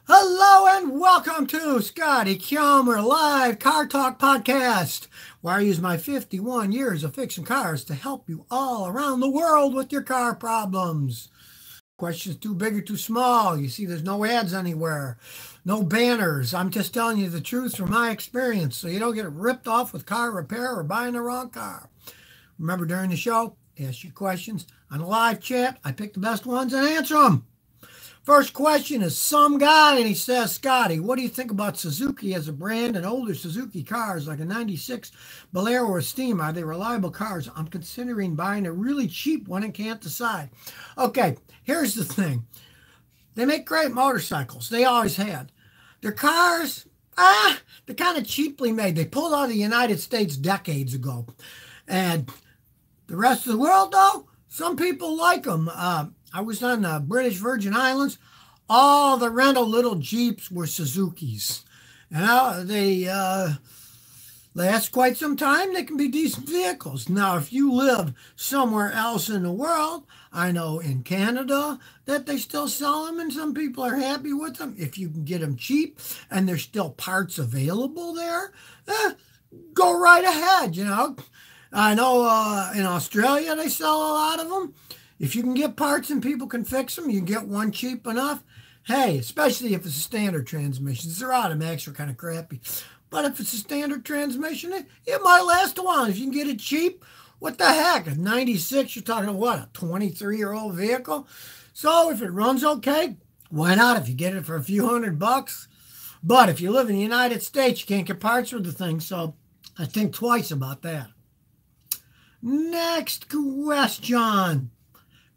Hello and welcome to Scotty Kilmer Live Car Talk Podcast, where I use my 51 years of fixing cars to help you all around the world with your car problems. Questions too big or too small? You see, there's no ads anywhere, no banners. I'm just telling you the truth from my experience so you don't get ripped off with car repair or buying the wrong car. Remember, during the show, ask your questions on a live chat. I pick the best ones and answer them. First question is some guy, and he says, Scotty, what do you think about Suzuki as a brand and older Suzuki cars like a 96 Bolero or Steam? Are they reliable cars? I'm considering buying a really cheap one and can't decide. Okay, here's the thing. They make great motorcycles. They always had. Their cars, they're kind of cheaply made. They pulled out of the United States decades ago. And the rest of the world, though, some people like them. I was on the British Virgin Islands. All the rental little Jeeps were Suzukis. And they last quite some time. They can be decent vehicles. Now, if you live somewhere else in the world, I know in Canada that they still sell them and some people are happy with them. If you can get them cheap and there's still parts available there, go right ahead, I know in Australia they sell a lot of them. If you can get parts and people can fix them, you can get one cheap enough. Hey, especially if it's a standard transmission. Their automatics are kind of crappy. But if it's a standard transmission, it might last a while. If you can get it cheap, what the heck? A 96, you're talking what, a 23-year-old vehicle? So if it runs okay, why not if you get it for a few $100? But if you live in the United States, you can't get parts for the thing. So I think twice about that. Next question.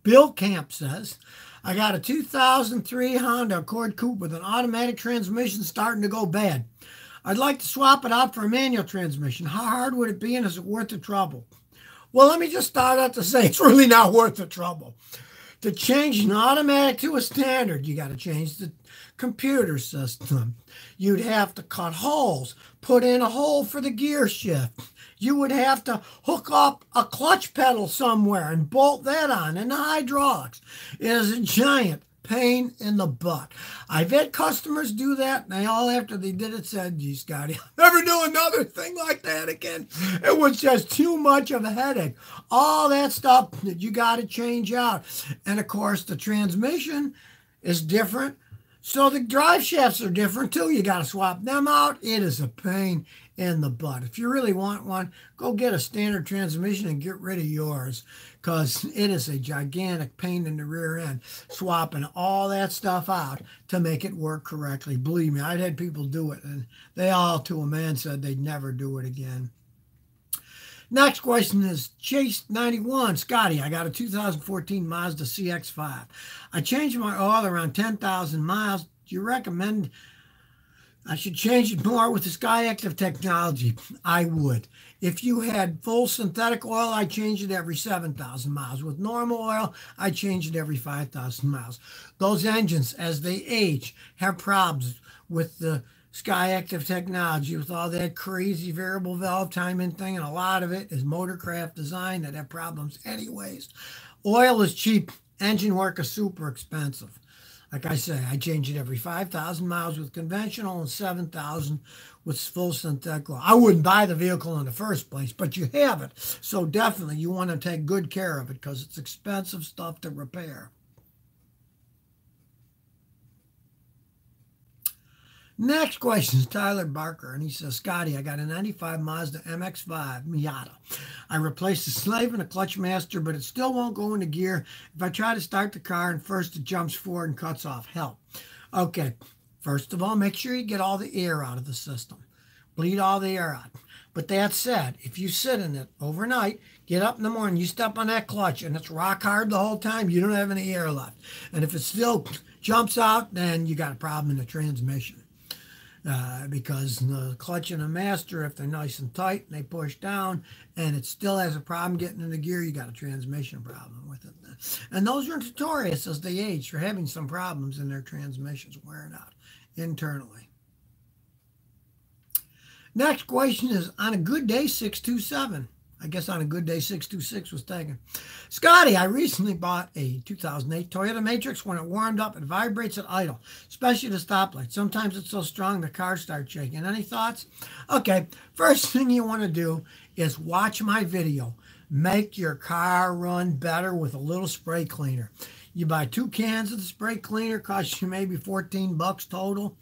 Bill Camp says, I got a 2003 Honda Accord Coupe with an automatic transmission starting to go bad. I'd like to swap it out for a manual transmission. How hard would it be and is it worth the trouble? Well, let me just start out to say it's really not worth the trouble. To change an automatic to a standard, you got to change the computer system. You'd have to cut holes, put in a hole for the gear shift. You would have to hook up a clutch pedal somewhere and bolt that on, and the hydraulics. It is a giant pain in the butt. I've had customers do that, and they all, after they did it, said, gee, Scotty, I'll never do another thing like that again. It was just too much of a headache. All that stuff that you got to change out. And, of course, the transmission is different. So the drive shafts are different, too. You got to swap them out. It is a pain in the butt. If you really want one, go get a standard transmission and get rid of yours, because it is a gigantic pain in the rear end, swapping all that stuff out to make it work correctly. Believe me, I'd had people do it, and they all, to a man, said they'd never do it again. Next question is Chase91. Scotty, I got a 2014 Mazda CX-5. I changed my oil around 10,000 miles. Do you recommend I should change it more with the Sky Active technology? I would. If you had full synthetic oil, I change it every 7,000 miles. With normal oil, I change it every 5,000 miles. Those engines, as they age, have problems with the Sky Active technology, with all that crazy variable valve timing thing, and a lot of it is motorcraft design that have problems anyways. Oil is cheap. Engine work is super expensive. Like I say, I change it every 5,000 miles with conventional and 7,000 with full synthetic oil. I wouldn't buy the vehicle in the first place, but you have it. So definitely you want to take good care of it because it's expensive stuff to repair. Next question is Tyler Barker, and he says, Scotty, I got a 95 Mazda MX-5 Miata. I replaced the slave and a clutch master, but it still won't go into gear. If I try to start the car and first it jumps forward and cuts off, help. Okay, first of all, make sure you get all the air out of the system. Bleed all the air out. But that said, if you sit in it overnight, get up in the morning, you step on that clutch, and it's rock hard the whole time, you don't have any air left. And if it still jumps out, then you got a problem in the transmission. Because the clutch and the master, if they're nice and tight and they push down and it still has a problem getting into gear, you got a transmission problem with it. And those are notorious as they age for having some problems in their transmissions wearing out internally. Next question is, on a good day, 627. I guess on a good day, 626 was taken. Scotty, I recently bought a 2008 Toyota Matrix. When it warmed up, it vibrates at idle, especially the stoplight. Sometimes it's so strong the car starts shaking. Any thoughts? Okay, first thing you want to do is watch my video. Make your car run better with a little spray cleaner. You buy 2 cans of the spray cleaner, costs you maybe 14 bucks total,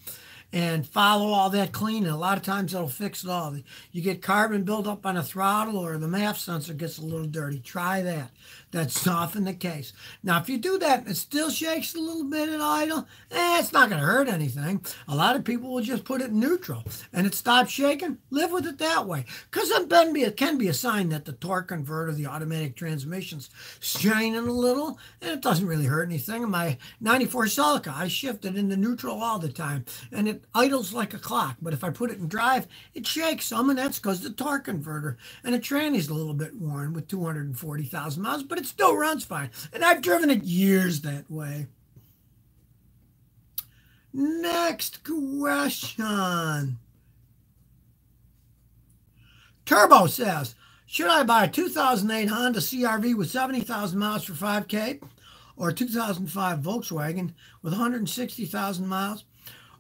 and follow all that cleaning. A lot of times it'll fix it all. You get carbon buildup on a throttle or the MAF sensor gets a little dirty. Try that. That's often the case. Now, if you do that and it still shakes a little bit at idle, it's not going to hurt anything. A lot of people will just put it in neutral and it stops shaking. Live with it that way. Because it can be a sign that the torque converter, the automatic transmission's straining a little, and it doesn't really hurt anything. In my 94 Celica, I shift it into neutral all the time, and it idles like a clock. But if I put it in drive, it shakes some, and that's because the torque converter and the tranny's a little bit worn with 240,000 miles, but it still runs fine. And I've driven it years that way. Next question. Turbo says, should I buy a 2008 Honda CR-V with 70,000 miles for 5K, or a 2005 Volkswagen with 160,000 miles,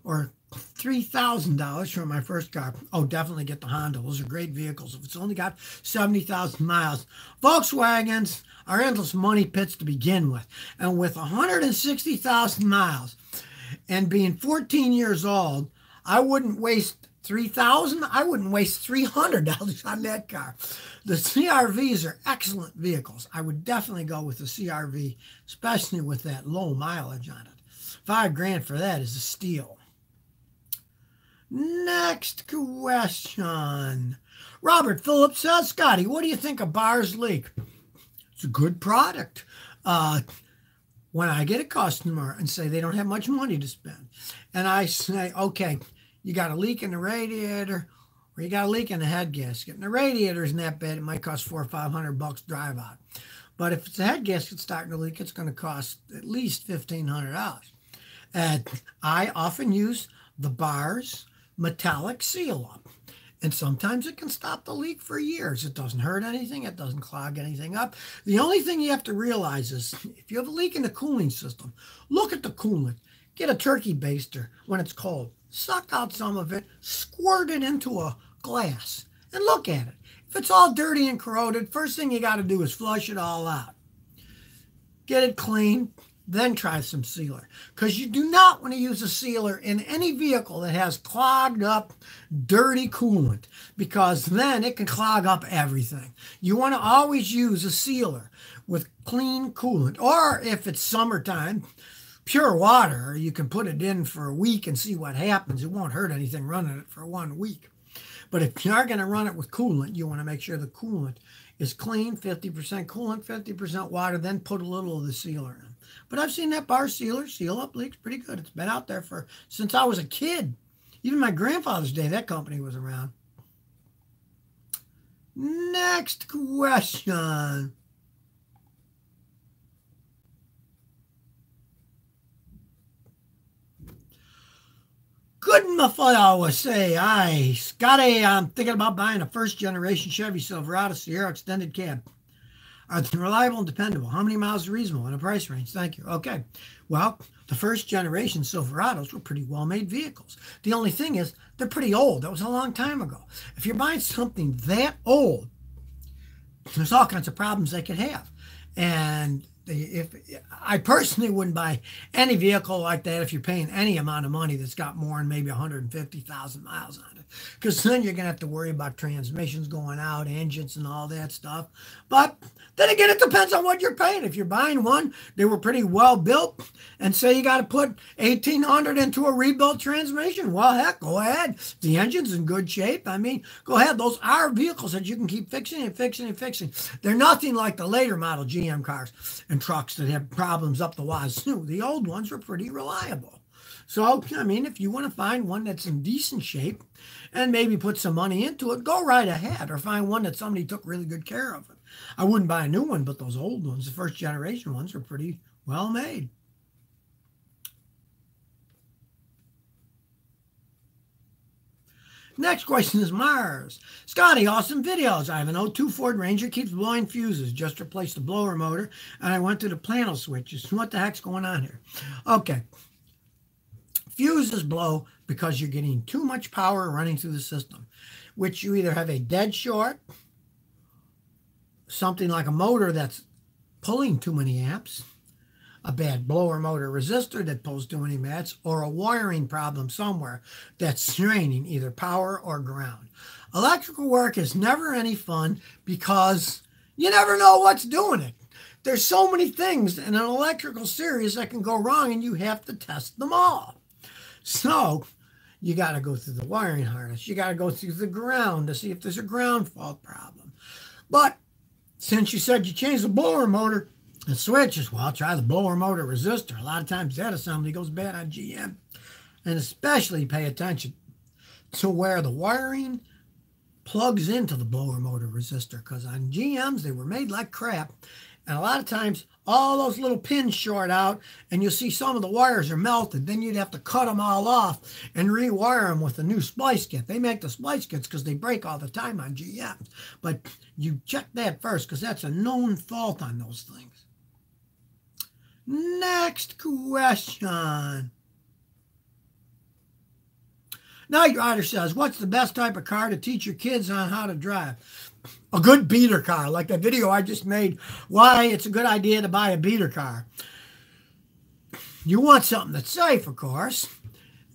or $3,000 for my first car? Oh, definitely get the Honda. Those are great vehicles. If it's only got 70,000 miles. Volkswagens are endless money pits to begin with. And with 160,000 miles and being 14 years old, I wouldn't waste $3,000. I wouldn't waste $300 on that car. The CR-Vs are excellent vehicles. I would definitely go with the CR-V, especially with that low mileage on it. $5,000 for that is a steal. Next question. Robert Phillips says, Scotty, what do you think of Bars Leak? It's a good product. When I get a customer and say they don't have much money to spend, and I say, okay, you got a leak in the radiator, or you got a leak in the head gasket. And the radiator isn't that bad. It might cost $400 or $500 drive out. But if it's a head gasket starting to leak, it's going to cost at least $1,500. And I often use the Bars metallic seal up. And sometimes it can stop the leak for years. It doesn't hurt anything. It doesn't clog anything up. The only thing you have to realize is if you have a leak in the cooling system, look at the coolant. Get a turkey baster when it's cold. Suck out some of it, squirt it into a glass, and look at it. If it's all dirty and corroded, first thing you got to do is flush it all out. Get it clean, then try some sealer. Because you do not want to use a sealer in any vehicle that has clogged up, dirty coolant, because then it can clog up everything. You want to always use a sealer with clean coolant. Or if it's summertime, pure water, you can put it in for a week and see what happens. It won't hurt anything running it for 1 week. But if you are going to run it with coolant, you want to make sure the coolant is clean, 50% coolant, 50% water, then put a little of the sealer in. But I've seen that Bar sealer seal up leaks pretty good. It's been out there since I was a kid. Even my grandfather's day, that company was around. Next question. Good Mafia say, hi, Scotty, I'm thinking about buying a first-generation Chevy Silverado Sierra extended cab. Are they reliable and dependable? How many miles are reasonable in a price range? Thank you. Okay. Well, the first-generation Silverados were pretty well-made vehicles. The only thing is, they're pretty old. That was a long time ago. If you're buying something that old, there's all kinds of problems they could have. And if I personally wouldn't buy any vehicle like that if you're paying any amount of money that's got more than maybe 150,000 miles on it, because then you're gonna have to worry about transmissions going out, engines, and all that stuff. But then again, it depends on what you're paying. If you're buying one, they were pretty well built, and say you got to put 1,800 into a rebuilt transmission, well, heck, go ahead. The engine's in good shape. I mean, go ahead. Those are vehicles that you can keep fixing and fixing and fixing. They're nothing like the later model GM cars and trucks that have problems up the wazoo. The old ones were pretty reliable. So, I mean, if you want to find one that's in decent shape and maybe put some money into it, go right ahead, or find one that somebody took really good care of it. I wouldn't buy a new one, but those old ones, the first generation ones, are pretty well made. Next question is Mars. Scotty, awesome videos. I have an '02 Ford Ranger, keeps blowing fuses. Just replaced the blower motor, and I went to the panel switches. What the heck's going on here? Okay. Fuses blow because you're getting too much power running through the system, which you either have a dead short, something like a motor that's pulling too many amps, a bad blower motor resistor that pulls too many watts, or a wiring problem somewhere that's straining either power or ground. Electrical work is never any fun because you never know what's doing it. There's so many things in an electrical series that can go wrong, and you have to test them all. So you got to go through the wiring harness. You got to go through the ground to see if there's a ground fault problem. But since you said you changed the blower motor, the switches, well, try the blower motor resistor. A lot of times that assembly goes bad on GM. And especially pay attention to where the wiring plugs into the blower motor resistor, because on GMs, they were made like crap. And a lot of times, all those little pins short out, and you'll see some of the wires are melted. Then you'd have to cut them all off and rewire them with a new splice kit. They make the splice kits because they break all the time on GMs. But you check that first, because that's a known fault on those things. Next question. Night Rider says, what's the best type of car to teach your kids on how to drive? A good beater car, like the video I just made, why it's a good idea to buy a beater car. You want something that's safe, of course.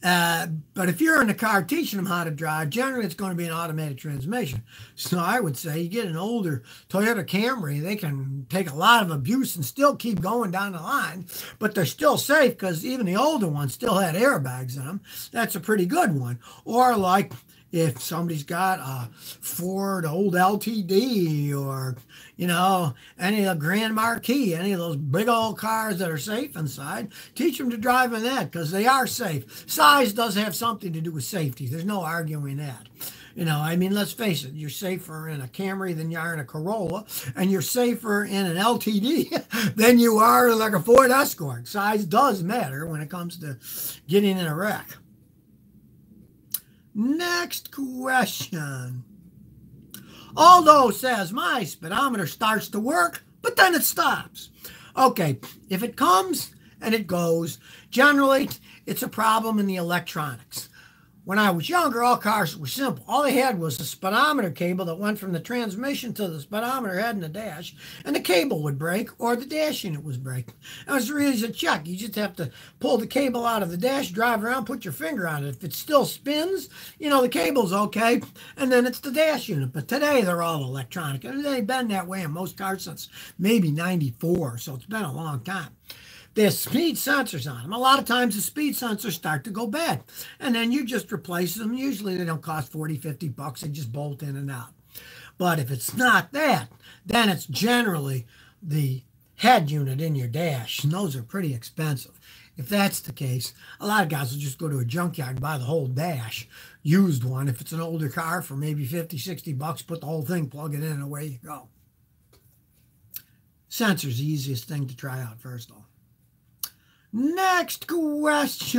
But if you're in the car teaching them how to drive, generally it's going to be an automatic transmission. So I would say you get an older Toyota Camry, they can take a lot of abuse and still keep going down the line, but they're still safe because even the older ones still had airbags in them. That's a pretty good one. Or like if somebody's got a Ford old LTD or, you know, any of the Grand Marquis, any of those big old cars that are safe inside, teach them to drive in that because they are safe. Size does have something to do with safety. There's no arguing that. You know, I mean, let's face it, you're safer in a Camry than you are in a Corolla, and you're safer in an LTD than you are in like a Ford Escort. Size does matter when it comes to getting in a wreck. Next question. Aldo says, my speedometer starts to work, but then it stops. Okay, if it comes and it goes, generally it's a problem in the electronics. When I was younger, all cars were simple. All they had was a speedometer cable that went from the transmission to the speedometer head in the dash, and the cable would break or the dash unit was breaking. It was really easy to check. You just have to pull the cable out of the dash, drive around, put your finger on it. If it still spins, you know, the cable's okay, and then it's the dash unit. But today, they're all electronic. And they've been that way in most cars since maybe '94, so it's been a long time. There's speed sensors on them. A lot of times the speed sensors start to go bad. And then you just replace them. Usually they don't cost 40, 50 bucks. They just bolt in and out. But if it's not that, then it's generally the head unit in your dash. And those are pretty expensive. If that's the case, a lot of guys will just go to a junkyard and buy the whole dash. Used one. If it's an older car for maybe 50, 60 bucks, put the whole thing, plug it in, and away you go. Sensor's the easiest thing to try out first, though. Next question.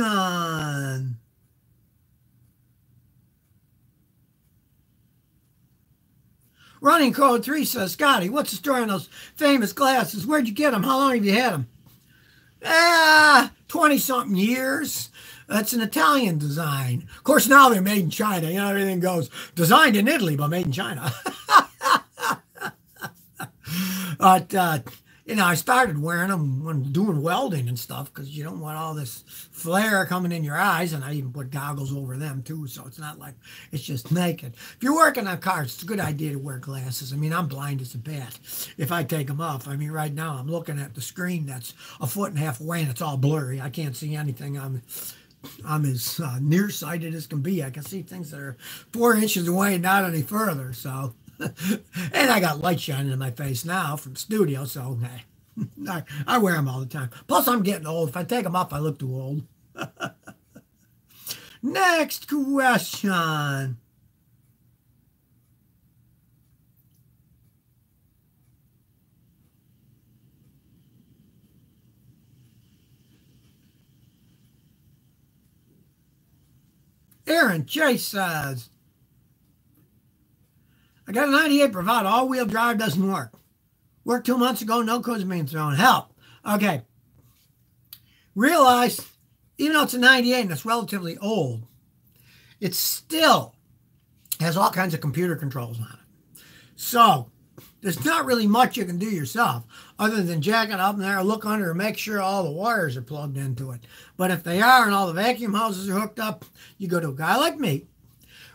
Running Code 3 says, Scotty, what's the story on those famous glasses? Where'd you get them? How long have you had them? 20-something years. That's an Italian design. Of course, now they're made in China. You know, everything goes designed in Italy, but made in China. But, you know, I started wearing them when doing welding and stuff because you don't want all this flare coming in your eyes, and I even put goggles over them too, so it's not like it's just naked. If you're working on cars, it's a good idea to wear glasses. I mean, I'm blind as a bat. If I take them off, I mean, right now I'm looking at the screen that's 1.5 feet away, and it's all blurry. I can't see anything. I'm as nearsighted as can be. I can see things that are 4 inches away and not any further, so... And I got light shining in my face now from the studio, so hey, I wear them all the time. Plus, I'm getting old. If I take them off, I look too old. Next question. Aaron Chase says, got a 98 Bravado. All-wheel drive doesn't work. Worked 2 months ago. No codes being thrown. Help. Okay. Realize, even though it's a 98 and it's relatively old, it still has all kinds of computer controls on it. So there's not really much you can do yourself other than jack it up in there, look under, and make sure all the wires are plugged into it. But if they are and all the vacuum hoses are hooked up, you go to a guy like me.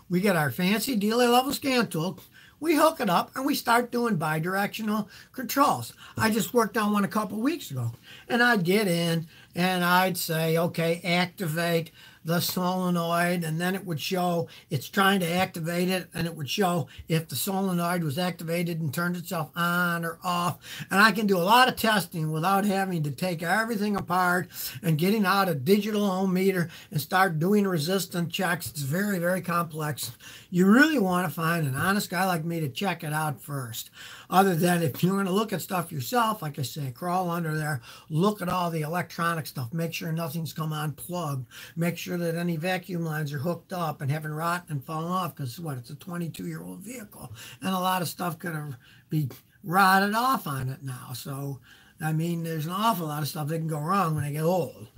We get our fancy delay level scan tool. We hook it up and we start doing bidirectional controls. I just worked on one a couple weeks ago, and I'd get in and I'd say, okay, activate the solenoid, and then it would show it's trying to activate it, and it would show if the solenoid was activated and turned itself on or off. And I can do a lot of testing without having to take everything apart and getting out a digital ohm meter and start doing resistance checks. It's very, very complex. You really want to find an honest guy like me to check it out first. Other than if you're going to look at stuff yourself, like I say, crawl under there, look at all the electronic stuff, make sure nothing's come unplugged, make sure that any vacuum lines are hooked up and haven't rotten and fallen off, because what, it's a 22-year-old vehicle, and a lot of stuff could be rotted off on it now. So, I mean, there's an awful lot of stuff that can go wrong when they get old,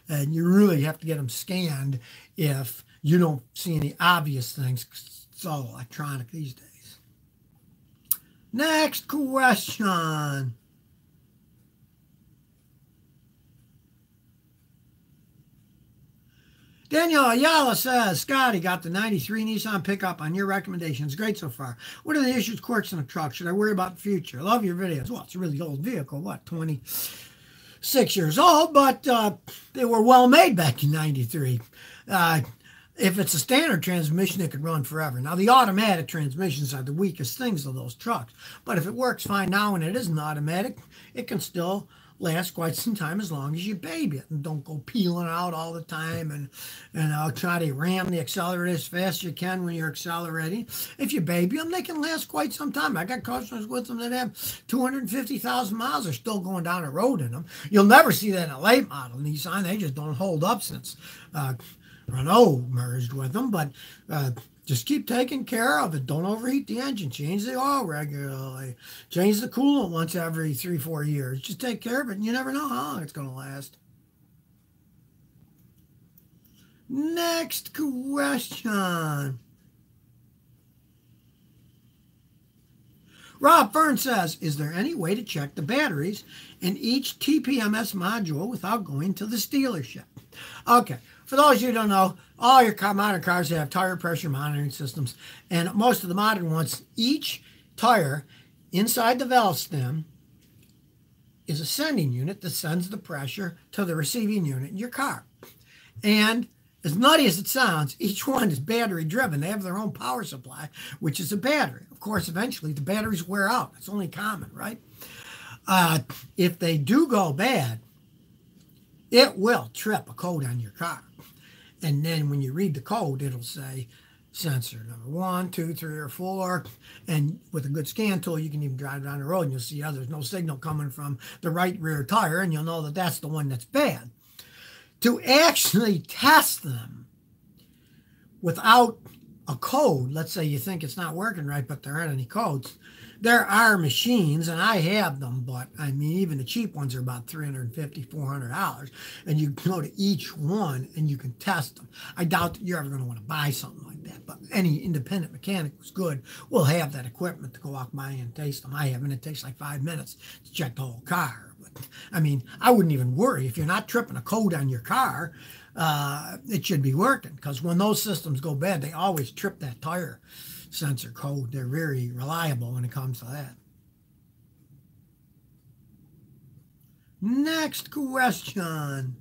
and you really have to get them scanned if you don't see any obvious things. It's all electronic these days. Next question. Daniel Ayala says, Scotty, got the 93 Nissan pickup on your recommendations. Great so far. What are the issues, quirks in the truck? Should I worry about the future? I love your videos. Well, it's a really old vehicle. What, 26 years old? But they were well made back in 93. If it's a standard transmission, it could run forever. Now, the automatic transmissions are the weakest things of those trucks. But if it works fine now and it isn't automatic, it can still last quite some time as long as you baby it. And don't go peeling out all the time and try to ram the accelerator as fast as you can when you're accelerating. If you baby them, they can last quite some time. I got customers with them that have 250,000 miles. They're still going down the road in them. You'll never see that in a late model Nissan. They just don't hold up since Renault merged with them, but just keep taking care of it. Don't overheat the engine. Change the oil regularly. Change the coolant once every 3-4 years. Just take care of it, and you never know how long it's going to last. Next question. Rob Fern says, is there any way to check the batteries in each TPMS module without going to the dealership? Okay. For those of you who don't know, all your modern cars have tire pressure monitoring systems, and most of the modern ones, each tire inside the valve stem is a sending unit that sends the pressure to the receiving unit in your car. And as nutty as it sounds, each one is battery driven. They have their own power supply, which is a battery. Of course, eventually the batteries wear out. It's only common, right? If they do go bad, it will trip a code on your car. And then when you read the code, it'll say sensor number 1, 2, 3, or 4. And with a good scan tool, you can even drive down the road and you'll see there's no signal coming from the right rear tire, and you'll know that that's the one that's bad. To actually test them without a code, let's say you think it's not working right, but there aren't any codes, there are machines, and I have them, but I mean, even the cheap ones are about $350, $400, and you can go to each one and you can test them. I doubt that you're ever going to want to buy something like that, but any independent mechanic who's good will have that equipment to go walk by and taste them. I have, and it takes like 5 minutes to check the whole car. But I mean, I wouldn't even worry. If you're not tripping a code on your car, it should be working, because when those systems go bad, they always trip that tire sensor code. They're very reliable when it comes to that. Next question.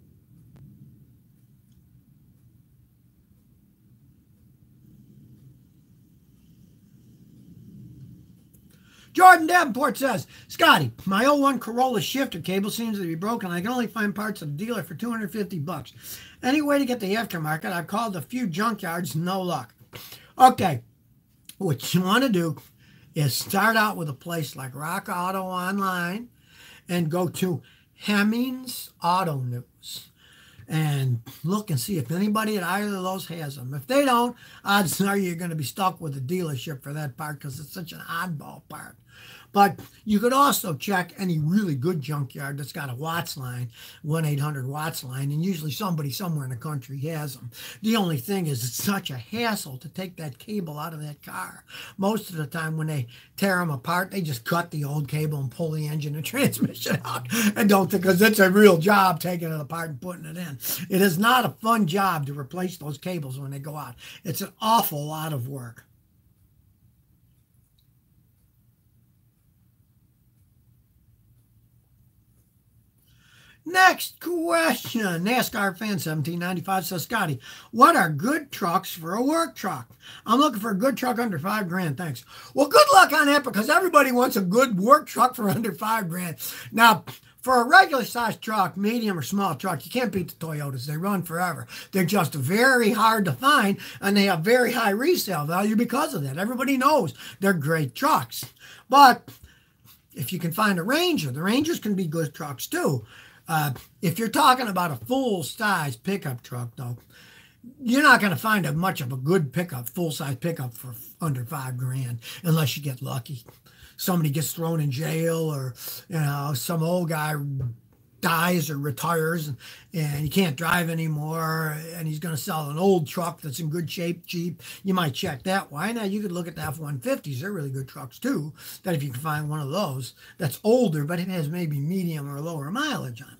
Jordan Davenport says, Scotty, my 01 Corolla shifter cable seems to be broken. I can only find parts at the dealer for $250. Any way to get the aftermarket? I've called a few junkyards, no luck. Okay. What you want to do is start out with a place like Rock Auto Online and go to Hemmings Auto News. and look and see if anybody at either of those has them. If they don't, odds are you're going to be stuck with a dealership for that part because it's such an oddball part. But you could also check any really good junkyard that's got a Watts line, 1-800-WATTS line, and usually somebody somewhere in the country has them. The only thing is it's such a hassle to take that cable out of that car. Most of the time when they tear them apart, they just cut the old cable and pull the engine and transmission out. And don't think, because it's a real job taking it apart and putting it in. It is not a fun job to replace those cables when they go out. It's an awful lot of work. Next question. NASCAR fan 1795 says, Scotty, what are good trucks for a work truck? I'm looking for a good truck under $5,000. Thanks. Well, good luck on that because everybody wants a good work truck for under $5,000. Now, for a regular sized truck, medium or small truck, you can't beat the Toyotas. They run forever. They're just very hard to find and they have very high resale value because of that. Everybody knows they're great trucks. But if you can find a Ranger, the Rangers can be good trucks too. If you're talking about a full-size pickup truck, though, you're not going to find much of a good pickup, full-size pickup for under $5,000 unless you get lucky. Somebody gets thrown in jail or, some old guy dies or retires and he can't drive anymore and he's going to sell an old truck that's in good shape, cheap. You might check that. Why not? You could look at the F-150s. They're really good trucks too. That if you can find one of those that's older, but it has maybe medium or lower mileage on it.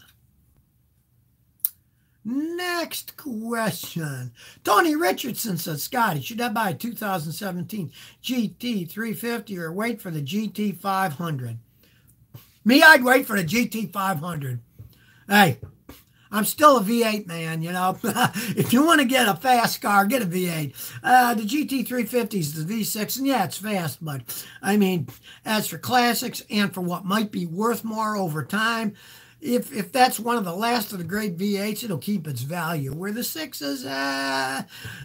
Next question. Tony Richardson says, Scotty, should I buy a 2017 GT 350 or wait for the GT 500? Me, I'd wait for the GT 500. Hey, I'm still a V8 man, If you want to get a fast car, get a V8. The GT 350 is the V6, and yeah, it's fast, but I mean, as for classics and for what might be worth more over time, if that's one of the last of the great V8s, it'll keep its value. Where the 6s,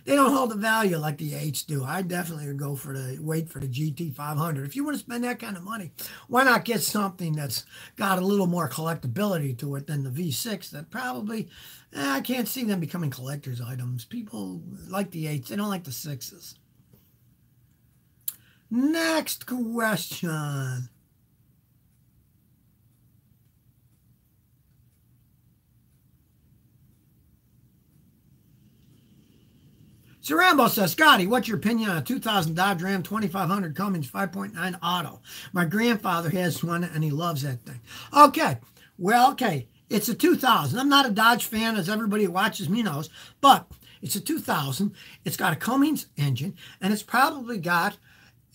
they don't hold the value like the 8s do. I definitely would go for wait for the GT 500. If you want to spend that kind of money, why not get something that's got a little more collectability to it than the V6 that probably, I can't see them becoming collector's items. People like the 8s. They don't like the 6s. Next question. So Rambo says, Scotty, what's your opinion on a 2000 Dodge Ram 2500 Cummins 5.9 auto? My grandfather has one and he loves that thing. Okay, well, okay, it's a 2000. I'm not a Dodge fan, as everybody who watches me knows, but it's a 2000. It's got a Cummins engine and it's probably got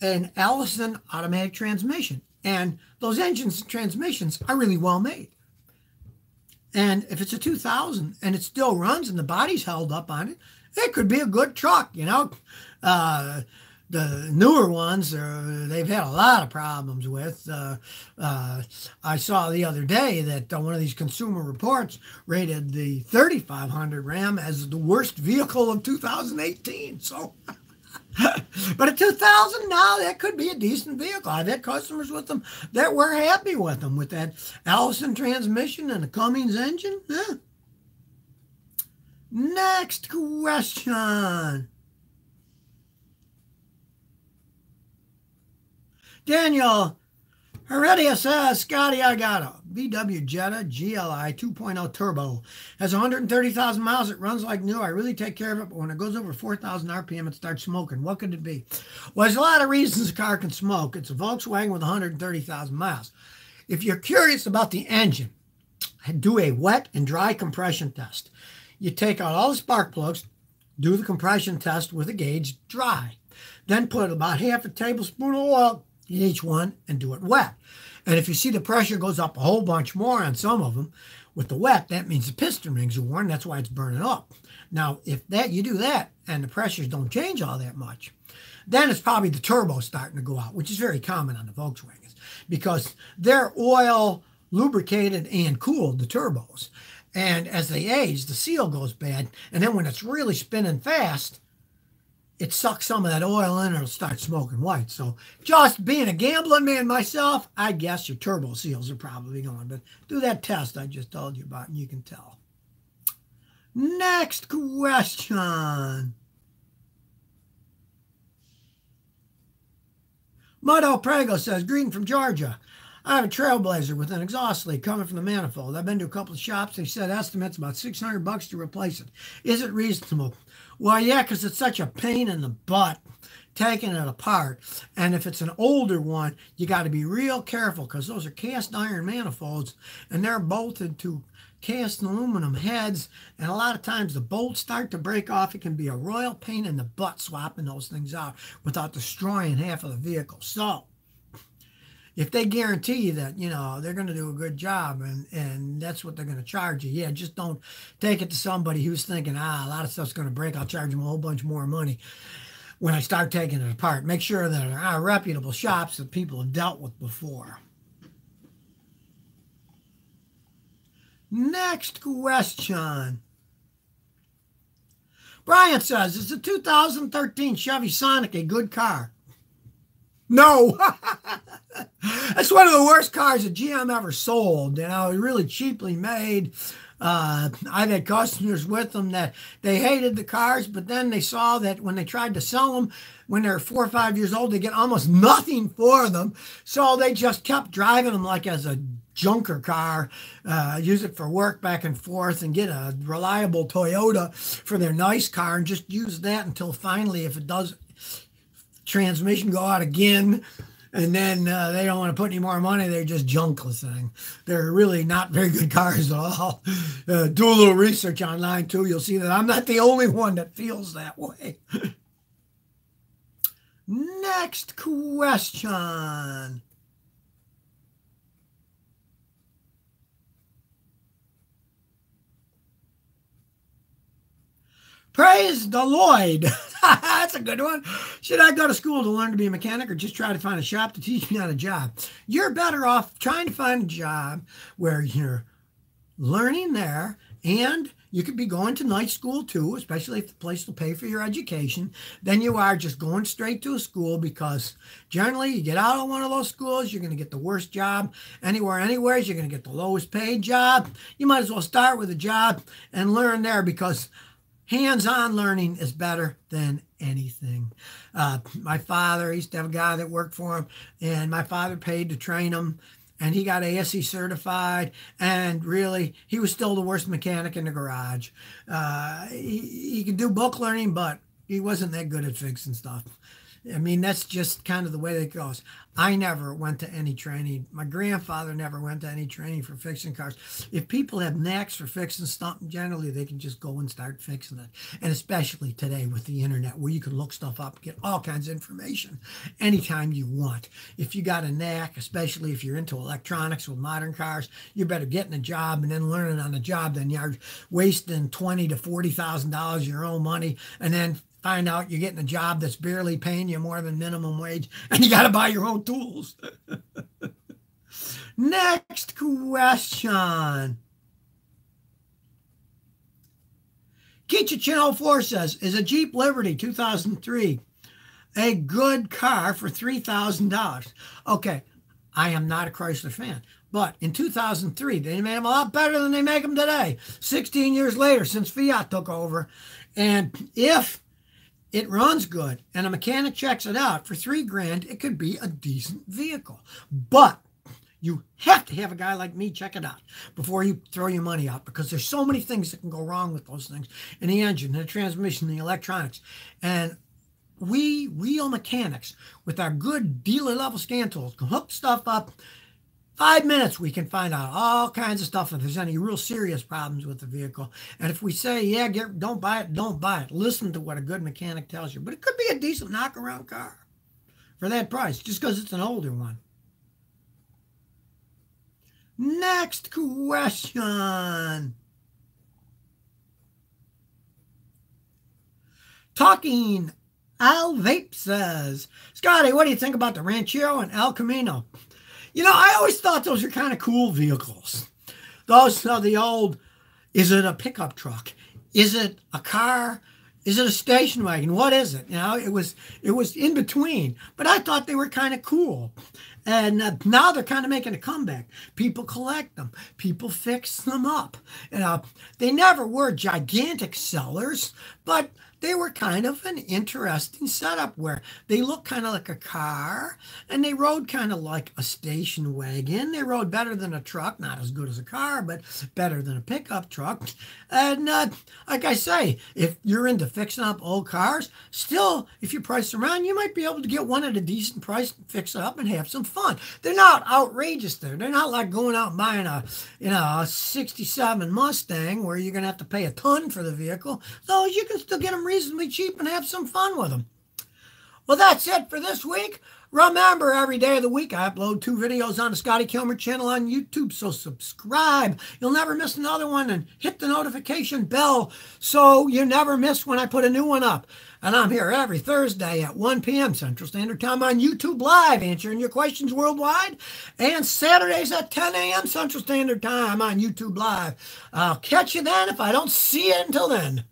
an Allison automatic transmission. And those engines and transmissions are really well made. And if it's a 2000 and it still runs and the body's held up on it, it could be a good truck, The newer ones, they've had a lot of problems with. I saw the other day that one of these Consumer Reports rated the 3500 Ram as the worst vehicle of 2018. So, but a 2000 now, that could be a decent vehicle. I've had customers with them that were happy with them, with that Allison transmission and the Cummins engine. Yeah. Next question. Daniel Heredia says, Scotty, I got a VW Jetta GLI 2.0 Turbo. Has 130,000 miles. It runs like new. I really take care of it, but when it goes over 4,000 RPM, it starts smoking. What could it be? Well, there's a lot of reasons a car can smoke. It's a Volkswagen with 130,000 miles. If you're curious about the engine, do a wet and dry compression test. You take out all the spark plugs, do the compression test with a gauge dry. Then put about half a tablespoon of oil in each one and do it wet. And if you see the pressure goes up a whole bunch more on some of them, with the wet, that means the piston rings are worn. That's why it's burning up. Now, if you do that and the pressures don't change all that much, then it's probably the turbo starting to go out, which is very common on the Volkswagens because they're oil lubricated and cooled, the turbos. And as they age, the seal goes bad. And then when it's really spinning fast, it sucks some of that oil in and it'll start smoking white. So just being a gambling man myself, I guess your turbo seals are probably going. But do that test I just told you about and you can tell. Next question. Mudo Prego says, greeting from Georgia. I have a Trailblazer with an exhaust leak coming from the manifold. I've been to a couple of shops. They said estimates about $600 to replace it. Is it reasonable? Well, yeah, because it's such a pain in the butt taking it apart. And if it's an older one, you got to be real careful because those are cast iron manifolds and they're bolted to cast aluminum heads. And a lot of times the bolts start to break off. It can be a royal pain in the butt swapping those things out without destroying half of the vehicle. So if they guarantee you that, you know, they're going to do a good job and that's what they're going to charge you, yeah, just don't take it to somebody who's thinking, a lot of stuff's going to break. I'll charge them a whole bunch more money when I start taking it apart. Make sure that there are reputable shops that people have dealt with before. Next question. Brian says, is the 2013 Chevy Sonic a good car? No. That's one of the worst cars that GM ever sold. You know, really cheaply made. I've had customers with them that they hated the cars, but then they saw that when they tried to sell them, when they're 4 or 5 years old, they get almost nothing for them. So they just kept driving them like as a junker car, use it for work back and forth and get a reliable Toyota for their nice car and just use that until finally, if it does transmission go out again, and then they don't want to put any more money, they're just junkless thing. They're really not very good cars at all. Do a little research online too. You'll see that I'm not the only one that feels that way. Next question. Praise the Lord. That's a good one. Should I go to school to learn to be a mechanic or just try to find a shop to teach me on a job? You're better off trying to find a job where you're learning there and you could be going to night school too, especially if the place will pay for your education, than you are just going straight to a school, because generally you get out of one of those schools, you're going to get the worst job anywhere, you're going to get the lowest paid job. You might as well start with a job and learn there, because hands-on learning is better than anything. My father, he used to have a guy that worked for him, and my father paid to train him, and he got ASE certified, and really, he was still the worst mechanic in the garage. He could do book learning, but he wasn't that good at fixing stuff. I mean, that's just kind of the way that goes. I never went to any training. My grandfather never went to any training for fixing cars. If people have knacks for fixing something, generally they can just go and start fixing it. And especially today with the internet, where you can look stuff up, get all kinds of information anytime you want. If you got a knack, especially if you're into electronics with modern cars, you're better getting a job and then learning on the job than you're wasting $20,000 to $40,000 of your own money and then find out you're getting a job that's barely paying you more than minimum wage and you got to buy your own tools. Next question. Keechichin04 says, is a Jeep Liberty 2003 a good car for $3,000? Okay, I am not a Chrysler fan, but in 2003, they made them a lot better than they make them today, 16 years later since Fiat took over. And if it runs good and a mechanic checks it out for $3,000, it could be a decent vehicle. But you have to have a guy like me check it out before you throw your money out, because there's so many things that can go wrong with those things in the engine, the transmission, the electronics. And we real mechanics with our good dealer level scan tools can hook stuff up. 5 minutes, we can find out all kinds of stuff if there's any real serious problems with the vehicle. And if we say, yeah, don't buy it, don't buy it. Listen to what a good mechanic tells you. But it could be a decent knock-around car for that price, just because it's an older one. Next question. Talking Al Vape says, Scotty, what do you think about the Ranchero and El Camino? You know, I always thought those were kind of cool vehicles. Those are the old, is it a pickup truck? Is it a car? Is it a station wagon? What is it? You know, it was in between. But I thought they were kind of cool. And now they're kind of making a comeback. People collect them. People fix them up. They never were gigantic sellers, but they were kind of an interesting setup where they looked kind of like a car and they rode kind of like a station wagon. They rode better than a truck, not as good as a car, but better than a pickup truck. And like I say, if you're into fixing up old cars, still, if you price around, you might be able to get one at a decent price, fix it up and have some fun. They're not outrageous there. They're not like going out and buying a 67 Mustang where you're going to have to pay a ton for the vehicle. So you can still get them reasonably cheap and have some fun with them. Well, that's it for this week. Remember, every day of the week, I upload 2 videos on the Scotty Kilmer channel on YouTube, so subscribe. You'll never miss another one, and hit the notification bell so you never miss when I put a new one up. And I'm here every Thursday at 1 p.m. Central Standard Time on YouTube Live, answering your questions worldwide, and Saturdays at 10 a.m. Central Standard Time on YouTube Live. I'll catch you then if I don't see you until then.